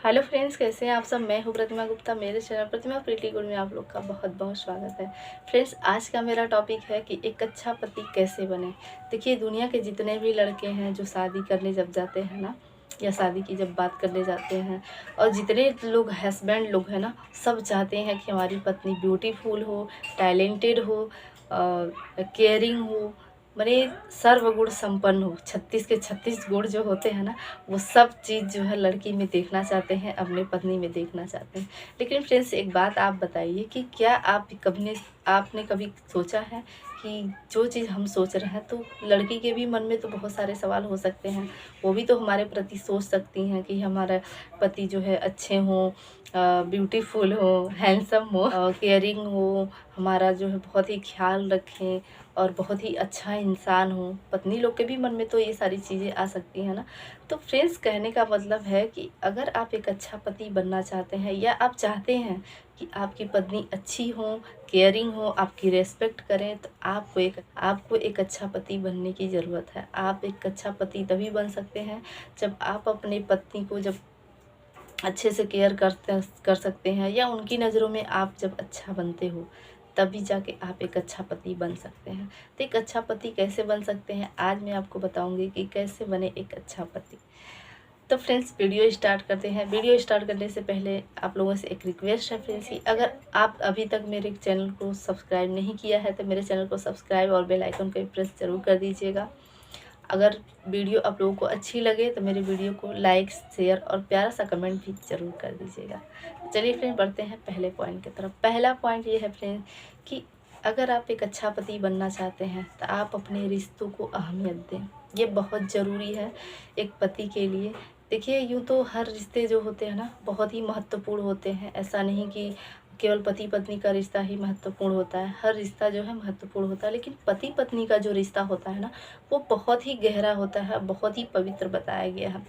Hello friends, कैसे हैं आप सब। मैं हूँ प्रतिमा गुप्ता। मेरे चैनल प्रतिमा प्रीटी गुड में आप लोग का बहुत बहुत स्वागत है। फ्रेंड्स, आज का मेरा टॉपिक है कि एक अच्छा पति कैसे बने। देखिए, दुनिया के जितने भी लड़के हैं जो शादी करने जब जाते हैं ना, या शादी की जब बात करने जाते हैं, और जितने लोग हस्बैंड लोग हैं ना, सब चाहते हैं कि हमारी पत्नी ब्यूटीफुल हो, टैलेंटेड हो, केयरिंग हो, माने सर्वगुण संपन्न हो। 36 के 36 गुण जो होते हैं ना, वो सब चीज़ जो है लड़की में देखना चाहते हैं, अपने पत्नी में देखना चाहते हैं। लेकिन फ्रेंड्स, एक बात आप बताइए कि क्या आपने कभी सोचा है कि जो चीज़ हम सोच रहे हैं, तो लड़की के भी मन में तो बहुत सारे सवाल हो सकते हैं। वो भी तो हमारे प्रति सोच सकती हैं कि हमारा पति जो है अच्छे हों, ब्यूटीफुल हो, हैंडसम हो, केयरिंग हो, हमारा जो है बहुत ही ख्याल रखें और बहुत ही अच्छा इंसान हो। पत्नी लोग के भी मन में तो ये सारी चीज़ें आ सकती हैं ना। तो फ्रेंड्स, कहने का मतलब है कि अगर आप एक अच्छा पति बनना चाहते हैं, या आप चाहते हैं कि आपकी पत्नी अच्छी हो, केयरिंग हो, आपकी रेस्पेक्ट करें, तो आपको एक अच्छा पति बनने की ज़रूरत है। आप एक अच्छा पति तभी बन सकते हैं जब आप अपने पत्नी को जब अच्छे से केयर कर सकते हैं, या उनकी नज़रों में आप जब अच्छा बनते हो, तभी जाके आप एक अच्छा पति बन सकते हैं। तो एक अच्छा पति कैसे बन सकते हैं, आज मैं आपको बताऊंगी कि कैसे बने एक अच्छा पति। तो फ्रेंड्स, वीडियो स्टार्ट करते हैं। वीडियो स्टार्ट करने से पहले आप लोगों से एक रिक्वेस्ट है फ्रेंड्स कि अगर आप अभी तक मेरे चैनल को सब्सक्राइब नहीं किया है, तो मेरे चैनल को सब्सक्राइब और बेल आइकन को प्रेस ज़रूर कर दीजिएगा। अगर वीडियो आप लोगों को अच्छी लगे तो मेरे वीडियो को लाइक, शेयर और प्यारा सा कमेंट भी ज़रूर कर दीजिएगा। चलिए फ्रेंड, बढ़ते हैं पहले पॉइंट की तरफ। पहला पॉइंट ये है फ्रेंड कि अगर आप एक अच्छा पति बनना चाहते हैं, तो आप अपने रिश्तों को अहमियत दें। ये बहुत ज़रूरी है एक पति के लिए। देखिए, यूँ तो हर रिश्ते जो होते हैं ना, बहुत ही महत्वपूर्ण होते हैं। ऐसा नहीं कि केवल पति पत्नी का रिश्ता ही महत्वपूर्ण होता है। हर रिश्ता जो है महत्वपूर्ण होता है, लेकिन पति पत्नी का जो रिश्ता होता है ना, वो बहुत ही गहरा होता है, बहुत ही पवित्र बताया गया है।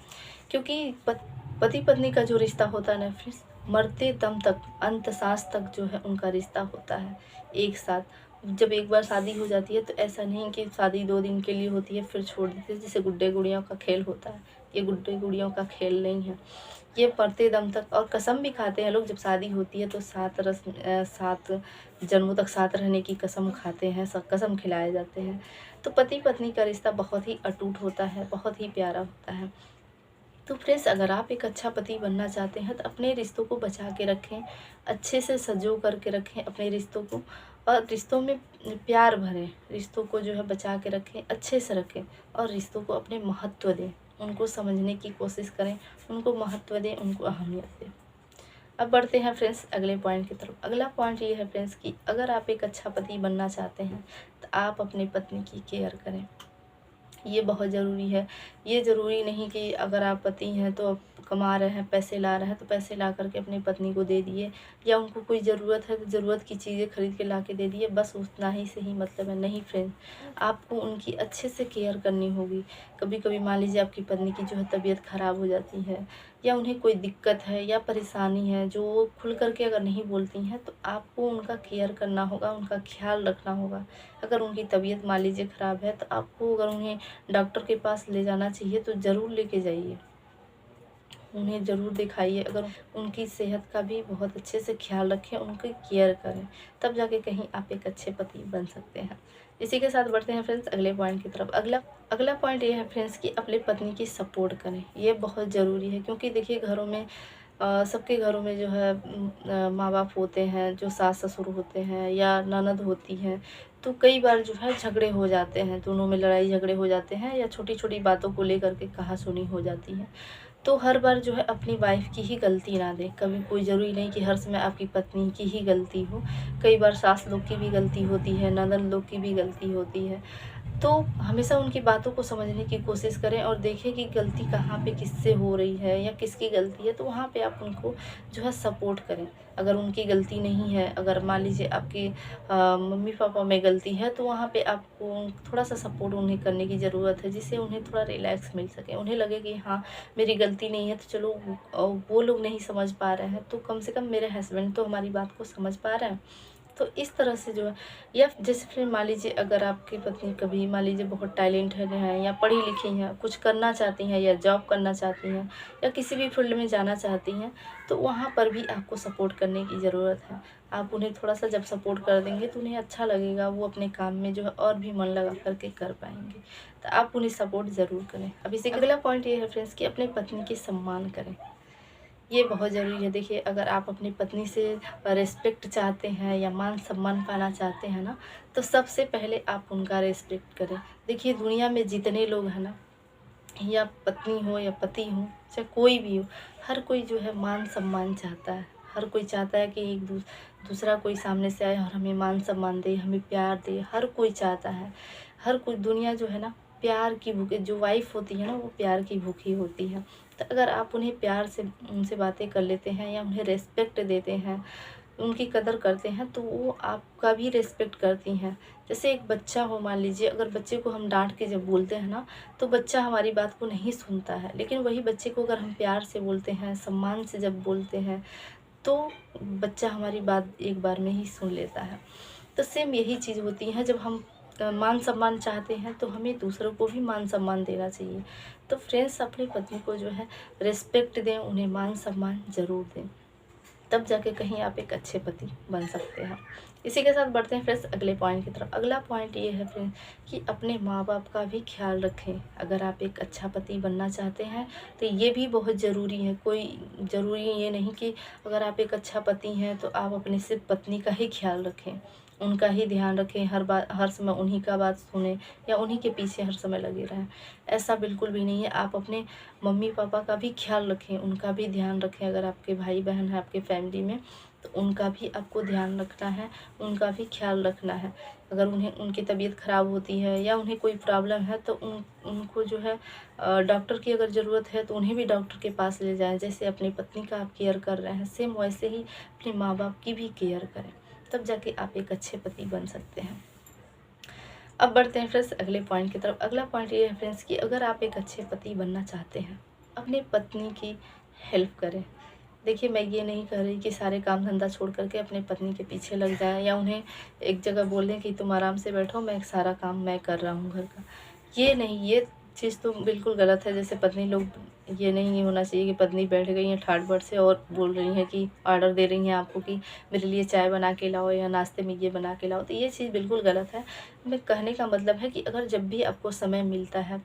क्योंकि पति पत्नी का जो रिश्ता होता है ना फ्रेंड्स, मरते दम तक, अंत सांस तक जो है उनका रिश्ता होता है एक साथ। जब एक बार शादी हो जाती है, तो ऐसा नहीं कि शादी 2 दिन के लिए होती है फिर छोड़ देते हैं, जैसे गुड्डे गुड़ियों का खेल होता है। ये गुड्डे गुड़ियों का खेल नहीं है, ये मरते दम तक। और कसम भी खाते हैं लोग, जब शादी होती है तो 7 जन्मों तक साथ रहने की कसम खाते हैं, कसम खिलाए जाते हैं। तो पति पत्नी का रिश्ता बहुत ही अटूट होता है, बहुत ही प्यारा होता है। तो फ्रेंड्स, अगर आप एक अच्छा पति बनना चाहते हैं, तो अपने रिश्तों को बचा के रखें, अच्छे से सजो करके रखें अपने रिश्तों को, और रिश्तों में प्यार भरें। रिश्तों को जो है बचा के रखें, अच्छे से रखें, और रिश्तों को अपने महत्व दें। उनको समझने की कोशिश करें, उनको महत्व दें, उनको अहमियत दें। अब बढ़ते हैं फ्रेंड्स अगले पॉइंट की तरफ। अगला पॉइंट ये है फ्रेंड्स कि अगर आप एक अच्छा पति बनना चाहते हैं, तो आप अपनी पत्नी की केयर करें। ये बहुत ज़रूरी है। ये ज़रूरी नहीं कि अगर आप पति हैं तो कमा रहे हैं, पैसे ला रहे हैं, तो पैसे ला करके अपनी पत्नी को दे दिए, या उनको कोई ज़रूरत है तो ज़रूरत की चीज़ें खरीद के ला के दे दिए, बस उतना ही से ही मतलब है। नहीं फ्रेंड, आपको उनकी अच्छे से केयर करनी होगी। कभी कभी मान लीजिए आपकी पत्नी की जो है तबीयत ख़राब हो जाती है, या उन्हें कोई दिक्कत है या परेशानी है जो वो खुल करके अगर नहीं बोलती हैं, तो आपको उनका केयर करना होगा, उनका ख्याल रखना होगा। अगर उनकी तबीयत मान लीजिए ख़राब है, तो आपको अगर उन्हें डॉक्टर के पास ले जाना चाहिए तो ज़रूर लेके जाइए, उन्हें ज़रूर दिखाइए। अगर उनकी सेहत का भी बहुत अच्छे से ख्याल रखें, उनकी केयर करें, तब जाके कहीं आप एक अच्छे पति बन सकते हैं। इसी के साथ बढ़ते हैं फ्रेंड्स अगले पॉइंट की तरफ। अगला अगला पॉइंट ये है फ्रेंड्स कि अपने पत्नी की सपोर्ट करें। ये बहुत ज़रूरी है, क्योंकि देखिए घरों में सबके घरों में जो है माँ बाप होते हैं, जो सास ससुर होते हैं, या ननद होती हैं, तो कई बार जो है झगड़े हो जाते हैं, दोनों में लड़ाई झगड़े हो जाते हैं, या छोटी छोटी बातों को लेकर के कहासुनी हो जाती है। तो हर बार जो है अपनी वाइफ की ही गलती ना दें। कभी कोई ज़रूरी नहीं कि हर समय आपकी पत्नी की ही गलती हो। कई बार सास लोग की भी गलती होती है, ननद लोग की भी गलती होती है। तो हमेशा उनकी बातों को समझने की कोशिश करें, और देखें कि गलती कहाँ पे किससे हो रही है या किसकी गलती है, तो वहाँ पे आप उनको जो है सपोर्ट करें। अगर उनकी गलती नहीं है, अगर मान लीजिए आपके मम्मी पापा में गलती है, तो वहाँ पे आपको थोड़ा सा सपोर्ट उन्हें करने की ज़रूरत है, जिससे उन्हें थोड़ा रिलैक्स मिल सके। उन्हें लगे कि हाँ, मेरी गलती नहीं है, तो चलो वो लोग नहीं समझ पा रहे हैं तो कम से कम मेरे हस्बैंड तो हमारी बात को समझ पा रहे हैं, तो इस तरह से जो है, या जैसे फिर मान लीजिए अगर आपकी पत्नी कभी मान लीजिए बहुत टैलेंटेड है या पढ़ी लिखी हैं, कुछ करना चाहती हैं या जॉब करना चाहती हैं या किसी भी फील्ड में जाना चाहती हैं, तो वहाँ पर भी आपको सपोर्ट करने की ज़रूरत है। आप उन्हें थोड़ा-सा जब सपोर्ट कर देंगे तो उन्हें अच्छा लगेगा, वो अपने काम में जो है और भी मन लगा कर के कर पाएँगे। तो आप उन्हें सपोर्ट ज़रूर करें। अब इसी अगला पॉइंट ये है फ्रेंड्स कि अपनी पत्नी की सम्मान करें। ये बहुत ज़रूरी है। देखिए, अगर आप अपनी पत्नी से रिस्पेक्ट चाहते हैं या मान-सम्मान पाना चाहते हैं ना, तो सबसे पहले आप उनका रिस्पेक्ट करें। देखिए, दुनिया में जितने लोग हैं ना, या पत्नी हो या पति हो, चाहे कोई भी हो, हर कोई जो है मान-सम्मान चाहता है। हर कोई चाहता है कि एक दूसरा कोई सामने से आए और हमें मान-सम्मान दे, हमें प्यार दे, हर कोई चाहता है। हर कोई दुनिया जो है ना, प्यार की भूखे जो वाइफ़ होती है ना, वो प्यार की भूखी होती है। तो अगर आप उन्हें प्यार से उनसे बातें कर लेते हैं या उन्हें रिस्पेक्ट देते हैं, उनकी कदर करते हैं, तो वो आपका भी रिस्पेक्ट करती हैं। जैसे एक बच्चा हो, मान लीजिए अगर बच्चे को हम डाँट के जब बोलते हैं ना, तो बच्चा हमारी बात को नहीं सुनता है। लेकिन वही बच्चे को अगर हम प्यार से बोलते हैं, सम्मान से जब बोलते हैं, तो बच्चा हमारी बात एक बार में ही सुन लेता है। तो सेम यही चीज़ होती है, जब हम मान-सम्मान चाहते हैं, तो हमें दूसरों को भी मान-सम्मान देना चाहिए। तो फ्रेंड्स, अपनी पत्नी को जो है रिस्पेक्ट दें, उन्हें मान-सम्मान ज़रूर दें। तब जाके कहीं आप एक अच्छे पति बन सकते हैं। इसी के साथ बढ़ते हैं फ्रेंड्स अगले पॉइंट की तरफ। अगला पॉइंट ये है फ्रेंड्स कि अपने माँ-बाप का भी ख़्याल रखें। अगर आप एक अच्छा पति बनना चाहते हैं, तो ये भी बहुत ज़रूरी है। कोई ज़रूरी ये नहीं कि अगर आप एक अच्छा पति हैं, तो आप अपनी सिर्फ़ पत्नी का ही ख़्याल रखें, उनका ही ध्यान रखें, हर समय उन्हीं का बात सुनें या उन्हीं के पीछे हर समय लगे रहें। ऐसा बिल्कुल भी नहीं है। आप अपने मम्मी-पापा का भी ख़्याल रखें, उनका भी ध्यान रखें। अगर आपके भाई-बहन हैं आपके फैमिली में, तो उनका भी आपको ध्यान रखना है, उनका भी ख़्याल रखना है। अगर उन्हें उनकी तबीयत ख़राब होती है या उन्हें कोई प्रॉब्लम है, तो उनको जो है डॉक्टर की अगर ज़रूरत है, तो उन्हें भी डॉक्टर के पास ले जाएँ। जैसे अपनी पत्नी का आप केयर कर रहे हैं, सेम वैसे ही अपने माँ-बाप की भी केयर करें। तब जाके आप एक अच्छे पति बन सकते हैं। अब बढ़ते हैं फ्रेंड्स अगले पॉइंट की तरफ। अगला पॉइंट ये है फ्रेंड्स कि अगर आप एक अच्छे पति बनना चाहते हैं, अपनी पत्नी की हेल्प करें। देखिए, मैं ये नहीं कह रही कि सारे काम धंधा छोड़ कर के अपनी पत्नी के पीछे लग जाएँ या उन्हें एक जगह बोल दें कि तुम आराम से बैठो, मैं सारा काम मैं कर रहा हूँ घर का। ये नहीं, ये चीज़ तो बिल्कुल गलत है। जैसे पत्नी लोग, ये नहीं होना चाहिए कि पत्नी बैठ गई हैं ठाट-बाट से और बोल रही हैं कि ऑर्डर दे रही हैं आपको कि मेरे लिए चाय बना के लाओ या नाश्ते में ये बना के लाओ। तो ये चीज़ बिल्कुल गलत है। मैं कहने का मतलब है कि अगर जब भी आपको समय मिलता है,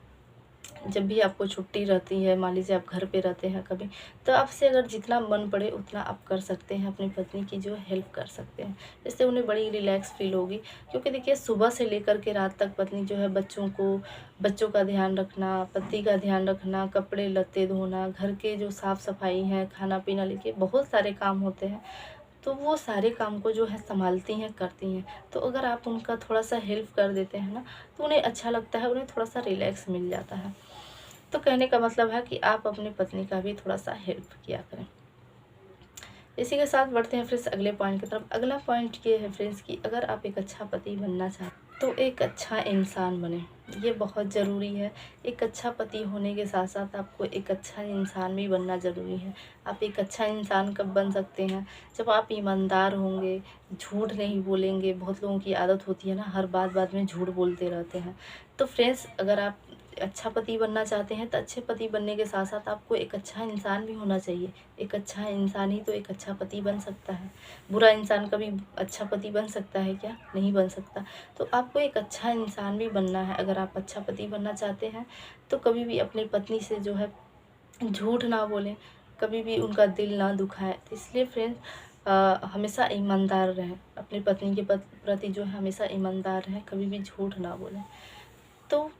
जब भी आपको छुट्टी रहती है, मान लीजिए आप घर पे रहते हैं कभी, तो आपसे अगर जितना मन पड़े उतना आप कर सकते हैं, अपनी पत्नी की जो है हेल्प कर सकते हैं। इससे उन्हें बड़ी रिलैक्स फ़ील होगी, क्योंकि देखिए सुबह से लेकर के रात तक पत्नी जो है बच्चों का ध्यान रखना, पति का ध्यान रखना, कपड़े-लत्ते धोना, घर के जो साफ-सफाई है, खाना-पीना लेके बहुत सारे काम होते हैं। तो वो सारे काम को जो है सँभालती हैं, करती हैं। तो अगर आप उनका थोड़ा-सा हेल्प कर देते हैं ना, तो उन्हें अच्छा लगता है, उन्हें थोड़ा-सा रिलैक्स मिल जाता है। तो कहने का मतलब है कि आप अपनी पत्नी का भी थोड़ा-सा हेल्प किया करें। इसी के साथ बढ़ते हैं फ्रेंड्स अगले पॉइंट की तरफ। अगला पॉइंट ये है फ्रेंड्स कि अगर आप एक अच्छा पति बनना चाहते हैं, तो एक अच्छा इंसान बनें। ये बहुत ज़रूरी है। एक अच्छा पति होने के साथ-साथ आपको एक अच्छा इंसान भी बनना ज़रूरी है। आप एक अच्छा इंसान कब बन सकते हैं? जब आप ईमानदार होंगे, झूठ नहीं बोलेंगे। बहुत लोगों की आदत होती है ना, हर बात-बात में झूठ बोलते रहते हैं। तो फ्रेंड्स, अगर आप अच्छा पति बनना चाहते हैं, तो अच्छे पति बनने के साथ-साथ आपको एक अच्छा इंसान भी होना चाहिए। एक अच्छा इंसान ही तो एक अच्छा पति बन सकता है। बुरा इंसान कभी अच्छा पति बन सकता है क्या? नहीं बन सकता। तो आपको एक अच्छा इंसान भी बनना है। अगर आप अच्छा पति बनना चाहते हैं, तो कभी भी अपनी पत्नी से जो है झूठ ना बोलें, कभी भी उनका दिल ना दुखाएँ। तो इसलिए फ्रेंड्स, हमेशा ईमानदार रहें। अपनी पत्नी के प्रति जो है हमेशा ईमानदार रहें, कभी भी झूठ ना बोलें। तो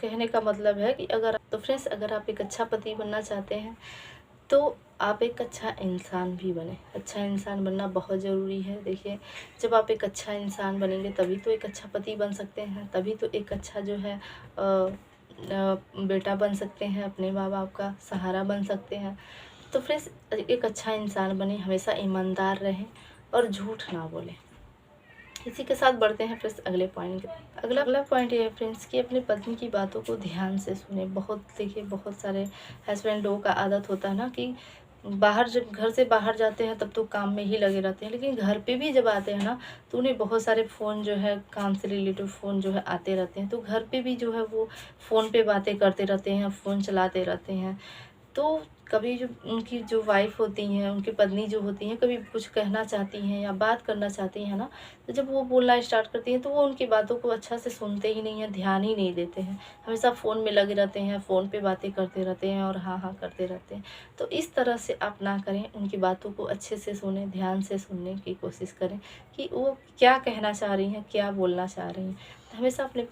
कहने का मतलब है कि अगर आप एक अच्छा पति बनना चाहते हैं, तो आप एक अच्छा इंसान भी बनें। अच्छा इंसान बनना बहुत ज़रूरी है। देखिए, जब आप एक अच्छा इंसान बनेंगे, तभी तो एक अच्छा पति बन सकते हैं, तभी तो एक अच्छा जो है बेटा बन सकते हैं, अपने माँ-बाप का सहारा बन सकते हैं। तो फ्रेंड्स, एक अच्छा इंसान बनें, हमेशा ईमानदार रहें और झूठ ना बोलें। इसी के साथ बढ़ते हैं फ्रेंड्स अगले पॉइंट की तरफ। अगला पॉइंट ये है फ्रेंड्स कि अपनी पत्नी की बातों को ध्यान से सुनें। बहुत देखिए, बहुत सारे हस्बैंड लोगों का आदत होता है ना कि बाहर जब घर से बाहर जाते हैं तब तो काम में ही लगे रहते हैं, लेकिन घर पे भी जब आते हैं ना तो उन्हें बहुत सारे फ़ोन जो है, काम से रिलेटेड फ़ोन जो है आते रहते हैं। तो घर पे भी जो है वो फ़ोन पे बातें करते रहते हैं, फ़ोन चलाते रहते हैं। तो कभी जो उनकी जो वाइफ़ होती हैं, उनकी पत्नी जो होती हैं, कभी कुछ कहना चाहती हैं या बात करना चाहती हैं ना, तो जब वो बोलना स्टार्ट करती हैं तो वो उनकी बातों को अच्छा से सुनते ही नहीं हैं, ध्यान ही नहीं देते हैं। हमेशा फ़ोन में लगे रहते हैं, फ़ोन पे बातें करते रहते हैं और हाँ, हाँ करते रहते हैं। तो इस तरह से आप ना करें, उनकी बातों को अच्छे से सुनें, ध्यान से सुनने की कोशिश करें कि वो क्या कहना चाह रही हैं, क्या बोलना चाह रही हैं। तो हमेशा अपनी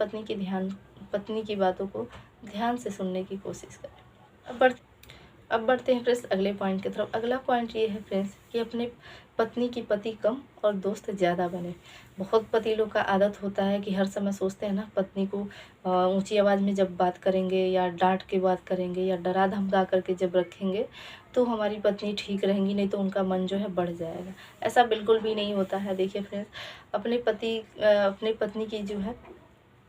पत्नी की बातों को ध्यान से सुनने की कोशिश करें। अब बढ़ते हैं फ्रेंड्स अगले पॉइंट की तरफ। अगला पॉइंट ये है फ्रेंड्स कि अपने पत्नी की पति कम और दोस्त ज़्यादा बने। बहुत पति लोग का आदत होता है कि हर समय सोचते हैं ना पत्नी को ऊंची आवाज़ में जब बात करेंगे या डांट के बात करेंगे या डरा धमका करके जब रखेंगे तो हमारी पत्नी ठीक रहेंगी, नहीं तो उनका मन जो है बढ़ जाएगा। ऐसा बिल्कुल भी नहीं होता है। देखिए फ्रेंड्स, अपनी पत्नी की जो है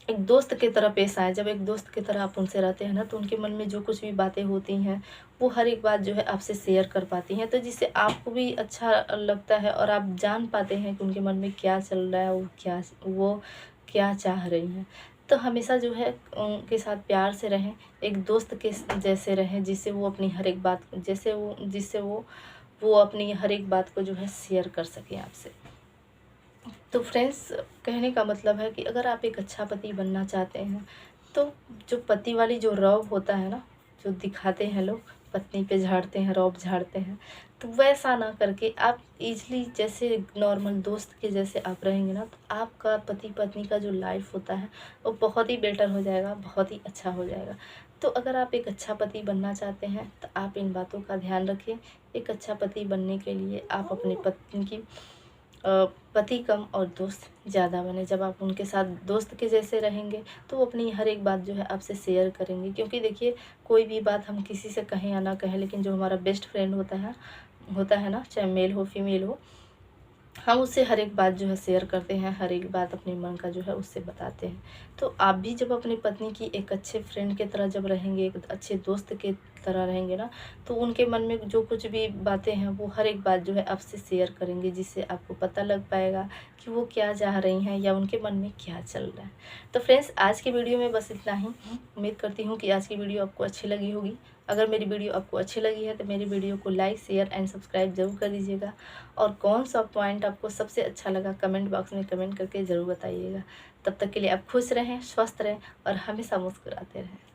एक दोस्त की तरह पेश आएँ। जब एक दोस्त की तरह आप उनसे रहते हैं ना, तो उनके मन में जो कुछ भी बातें होती हैं, वो हर एक बात जो है आपसे शेयर कर पाती हैं। तो जिससे आपको भी अच्छा लगता है और आप जान पाते हैं कि उनके मन में क्या चल रहा है, वो क्या चाह रही हैं। तो हमेशा जो है उनके साथ प्यार से रहें, एक दोस्त के जैसे रहें, जिससे वो अपनी हर एक बात जिससे वो अपनी हर एक बात को जो है शेयर कर सकें आपसे। तो फ्रेंड्स, कहने का मतलब है कि अगर आप एक अच्छा पति बनना चाहते हैं तो जो पति वाली जो रौब होता है ना, जो दिखाते हैं लोग, पत्नी पे झाड़ते हैं, रौब झाड़ते हैं, तो वैसा ना करके आप ईज़िली जैसे नॉर्मल दोस्त के जैसे आप रहेंगे ना, तो आपका पति पत्नी का जो लाइफ होता है वो बहुत ही बेटर हो जाएगा, बहुत ही अच्छा हो जाएगा। तो अगर आप एक अच्छा पति बनना चाहते हैं तो आप इन बातों का ध्यान रखें। एक अच्छा पति बनने के लिए आप अपनी पत्नी की पति कम और दोस्त ज़्यादा बने। जब आप उनके साथ दोस्त के जैसे रहेंगे तो वो अपनी हर एक बात जो है आपसे शेयर करेंगे, क्योंकि देखिए कोई भी बात हम किसी से कहें या ना कहें, लेकिन जो हमारा बेस्ट फ्रेंड होता है ना, चाहे मेल हो फीमेल हो, हम उससे हर एक बात जो है शेयर करते हैं, हर एक बात अपने मन का जो है उससे बताते हैं। तो आप भी जब अपनी पत्नी की एक अच्छे फ्रेंड की तरह जब रहेंगे, एक अच्छे दोस्त के तरह रहेंगे ना, तो उनके मन में जो कुछ भी बातें हैं वो हर एक बात जो है आपसे शेयर करेंगे, जिससे आपको पता लग पाएगा कि वो क्या चाह रही हैं या उनके मन में क्या चल रहा है। तो फ्रेंड्स, आज की वीडियो में बस इतना ही। उम्मीद करती हूँ कि आज की वीडियो आपको अच्छी लगी होगी। अगर मेरी वीडियो आपको अच्छी लगी है तो मेरी वीडियो को लाइक शेयर एंड सब्सक्राइब ज़रूर कर दीजिएगा। और कौन सा पॉइंट आपको सबसे अच्छा लगा कमेंट बॉक्स में कमेंट करके ज़रूर बताइएगा। तब तक के लिए आप खुश रहें, स्वस्थ रहें और हमेशा मुस्कुराते रहें।